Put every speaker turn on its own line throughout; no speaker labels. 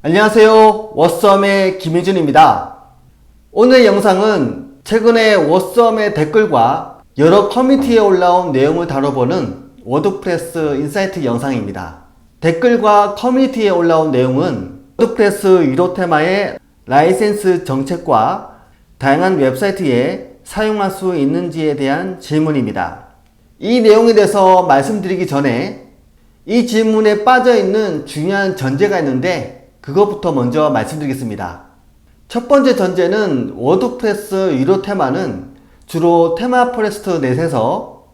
안녕하세요. 워썸의 김희준입니다. 오늘 영상은 최근에 워썸의 댓글과 여러 커뮤니티에 올라온 내용을 다뤄보는 워드프레스 인사이트 영상입니다. 댓글과 커뮤니티에 올라온 내용은 워드프레스 유료 테마의 라이센스 정책과 다양한 웹사이트에 사용할 수 있는지에 대한 질문입니다. 이 내용에 대해서 말씀드리기 전에 이 질문에 빠져있는 중요한 전제가 있는데 그것부터 먼저 말씀드리겠습니다. 첫 번째 전제는 워드프레스 유료 테마는 주로 테마 포레스트 넷에서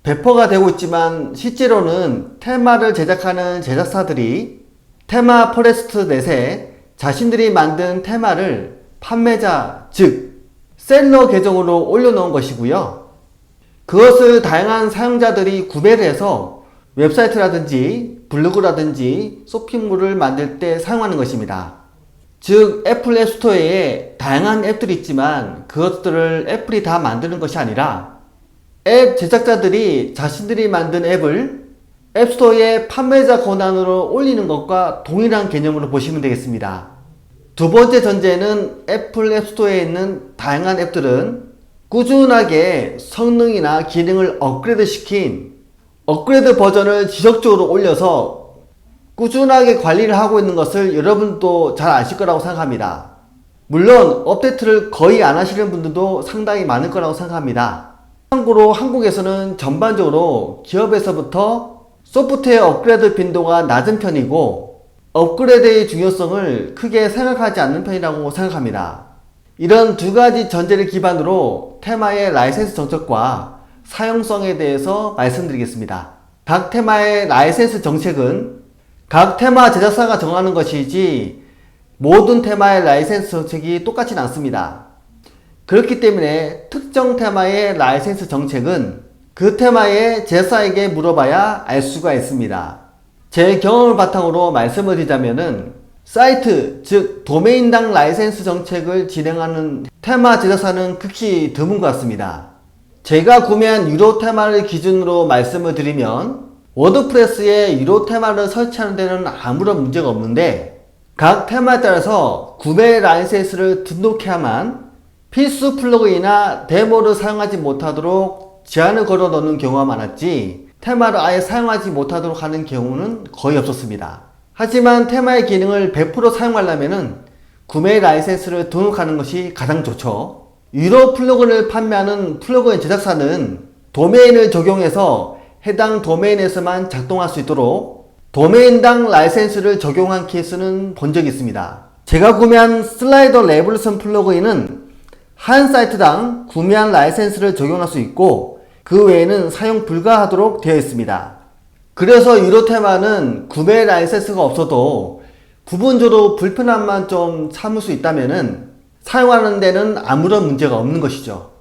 배포가 되고 있지만 실제로는 테마를 제작하는 제작사들이 테마 포레스트 넷에 자신들이 만든 테마를 판매자, 즉 셀러 계정으로 올려놓은 것이고요. 그것을 다양한 사용자들이 구매를 해서 웹사이트라든지 블로그라든지 쇼핑몰을 만들 때 사용하는 것입니다. 즉 애플 앱스토어에 다양한 앱들이 있지만 그것들을 애플이 다 만드는 것이 아니라 앱 제작자들이 자신들이 만든 앱을 앱스토어에 판매자 권한으로 올리는 것과 동일한 개념으로 보시면 되겠습니다. 두 번째 전제는 애플 앱스토어에 있는 다양한 앱들은 꾸준하게 성능이나 기능을 업그레이드 시킨 업그레이드 버전을 지속적으로 올려서 꾸준하게 관리를 하고 있는 것을 여러분도 잘 아실 거라고 생각합니다. 물론 업데이트를 거의 안 하시는 분들도 상당히 많을 거라고 생각합니다. 참고로 한국에서는 전반적으로 기업에서부터 소프트웨어 업그레이드 빈도가 낮은 편이고 업그레이드의 중요성을 크게 생각하지 않는 편이라고 생각합니다. 이런 두 가지 전제를 기반으로 테마의 라이센스 정책과 사용성에 대해서 말씀드리겠습니다. 각 테마의 라이센스 정책은 각 테마 제작사가 정하는 것이지 모든 테마의 라이센스 정책이 똑같진 않습니다. 그렇기 때문에 특정 테마의 라이센스 정책은 그 테마의 제작사에게 물어봐야 알 수가 있습니다. 제 경험을 바탕으로 말씀을 드리자면은 사이트, 즉 도메인당 라이센스 정책을 진행하는 테마 제작사는 극히 드문 것 같습니다. 제가 구매한 유료 테마를 기준으로 말씀을 드리면 워드프레스에 유료 테마를 설치하는 데는 아무런 문제가 없는데 각 테마에 따라서 구매 라이센스를 등록해야만 필수 플러그인이나 데모를 사용하지 못하도록 제한을 걸어 놓는 경우가 많았지 테마를 아예 사용하지 못하도록 하는 경우는 거의 없었습니다. 하지만 테마의 기능을 100% 사용하려면 구매 라이센스를 등록하는 것이 가장 좋죠. 유료 플러그인을 판매하는 플러그인 제작사는 도메인을 적용해서 해당 도메인에서만 작동할 수 있도록 도메인당 라이센스를 적용한 케이스는 본 적이 있습니다. 제가 구매한 슬라이더 레볼루션 플러그인은 한 사이트당 구매한 라이센스를 적용할 수 있고 그 외에는 사용 불가하도록 되어 있습니다. 그래서 유료 테마는 구매 라이센스가 없어도 부분적으로 불편함만 좀 참을 수 있다면은 사용하는 데는 아무런 문제가 없는 것이죠.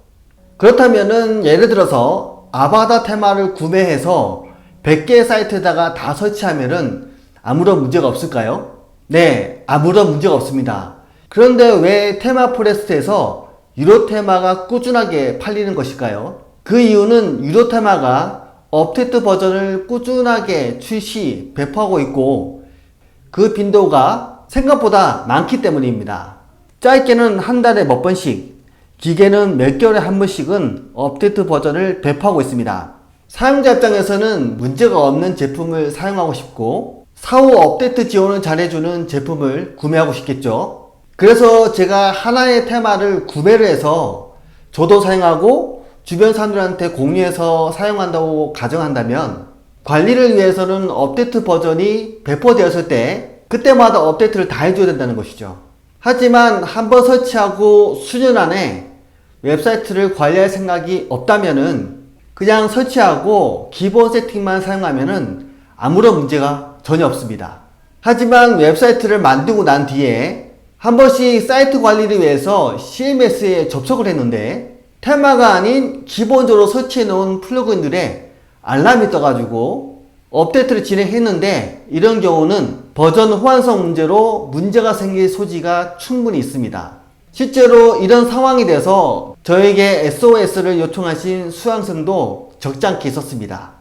그렇다면은 예를 들어서 아바타 테마를 구매해서 100개의 사이트에다가 다 설치하면은 아무런 문제가 없을까요? 네, 아무런 문제가 없습니다. 그런데 왜 테마 포레스트에서 유료 테마가 꾸준하게 팔리는 것일까요? 그 이유는 유료 테마가 업데이트 버전을 꾸준하게 출시, 배포하고 있고 그 빈도가 생각보다 많기 때문입니다. 짧게는 한 달에 몇 번씩, 길게는 몇 개월에 한 번씩은 업데이트 버전을 배포하고 있습니다. 사용자 입장에서는 문제가 없는 제품을 사용하고 싶고 사후 업데이트 지원을 잘해주는 제품을 구매하고 싶겠죠. 그래서 제가 하나의 테마를 구매를 해서 저도 사용하고 주변 사람들한테 공유해서 사용한다고 가정한다면 관리를 위해서는 업데이트 버전이 배포되었을 때 그때마다 업데이트를 다 해줘야 된다는 것이죠. 하지만 한번 설치하고 수년 안에 웹사이트를 관리할 생각이 없다면은 그냥 설치하고 기본 세팅만 사용하면은 아무런 문제가 전혀 없습니다. 하지만 웹사이트를 만들고 난 뒤에 한 번씩 사이트 관리를 위해서 CMS에 접속을 했는데 테마가 아닌 기본적으로 설치해 놓은 플러그인들에 알람이 떠가지고 업데이트를 진행했는데 이런 경우는 버전 호환성 문제로 문제가 생길 소지가 충분히 있습니다. 실제로 이런 상황이 돼서 저에게 SOS를 요청하신 수강생도 적지 않게 있었습니다.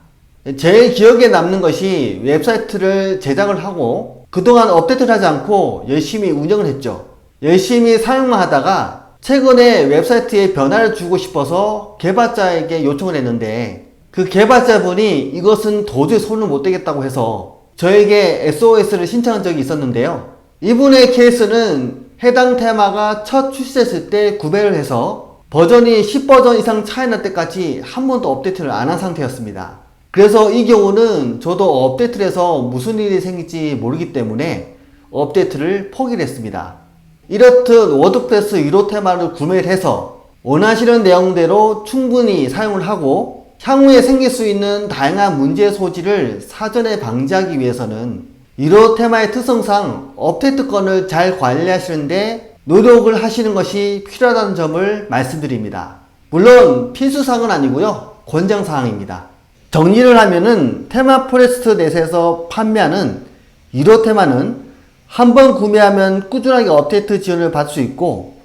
제일 기억에 남는 것이 웹사이트를 제작을 하고 그동안 업데이트를 하지 않고 열심히 운영을 했죠. 열심히 사용만 하다가 최근에 웹사이트에 변화를 주고 싶어서 개발자에게 요청을 했는데 그 개발자분이 이것은 도저히 손을 못 대겠다고 해서 저에게 SOS를 신청한 적이 있었는데요. 이분의 케이스는 해당 테마가 첫 출시됐을 때 구매를 해서 버전이 10버전 이상 차이 날 때까지 한 번도 업데이트를 안 한 상태였습니다. 그래서 이 경우는 저도 업데이트를 해서 무슨 일이 생길지 모르기 때문에 업데이트를 포기를 했습니다. 이렇듯 워드프레스 유료 테마를 구매를 해서 원하시는 내용대로 충분히 사용을 하고 향후에 생길 수 있는 다양한 문제 소지를 사전에 방지하기 위해서는 유료 테마의 특성상 업데이트 건을 잘 관리하시는데 노력을 하시는 것이 필요하다는 점을 말씀드립니다. 물론 필수사항은 아니고요, 권장사항입니다. 정리를 하면은 테마 포레스트 넷에서 판매하는 유료 테마는 한번 구매하면 꾸준하게 업데이트 지원을 받을 수 있고,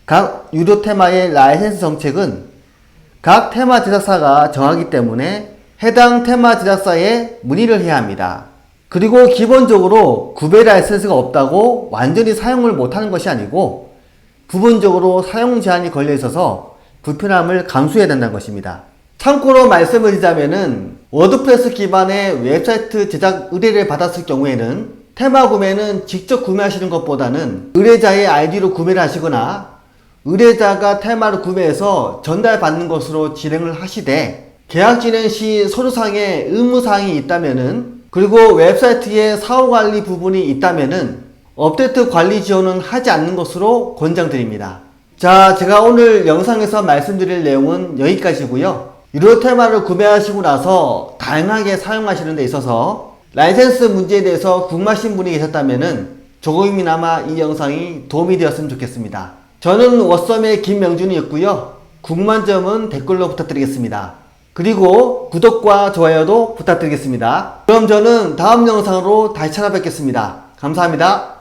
각 유료 테마의 라이센스 정책은 각 테마 제작사가 정하기 때문에 해당 테마 제작사에 문의를 해야 합니다. 그리고 기본적으로 구매 라이센스가 없다고 완전히 사용을 못하는 것이 아니고 부분적으로 사용 제한이 걸려 있어서 불편함을 감수해야 된다는 것입니다. 참고로 말씀을 드리자면은 워드프레스 기반의 웹사이트 제작 의뢰를 받았을 경우에는 테마 구매는 직접 구매하시는 것보다는 의뢰자의 아이디로 구매를 하시거나 의뢰자가 테마를 구매해서 전달받는 것으로 진행을 하시되, 계약 진행 시 서류상에 의무사항이 있다면은, 그리고 웹사이트에 사후관리 부분이 있다면은 업데이트 관리 지원은 하지 않는 것으로 권장드립니다. 자, 제가 오늘 영상에서 말씀드릴 내용은 여기까지고요. 유료 테마를 구매하시고 나서 다양하게 사용하시는 데 있어서 라이센스 문제에 대해서 궁금하신 분이 계셨다면은 조금이나마 이 영상이 도움이 되었으면 좋겠습니다. 저는 워썸의 김명준이었고요. 궁금한 점은 댓글로 부탁드리겠습니다. 그리고 구독과 좋아요도 부탁드리겠습니다. 그럼 저는 다음 영상으로 다시 찾아뵙겠습니다. 감사합니다.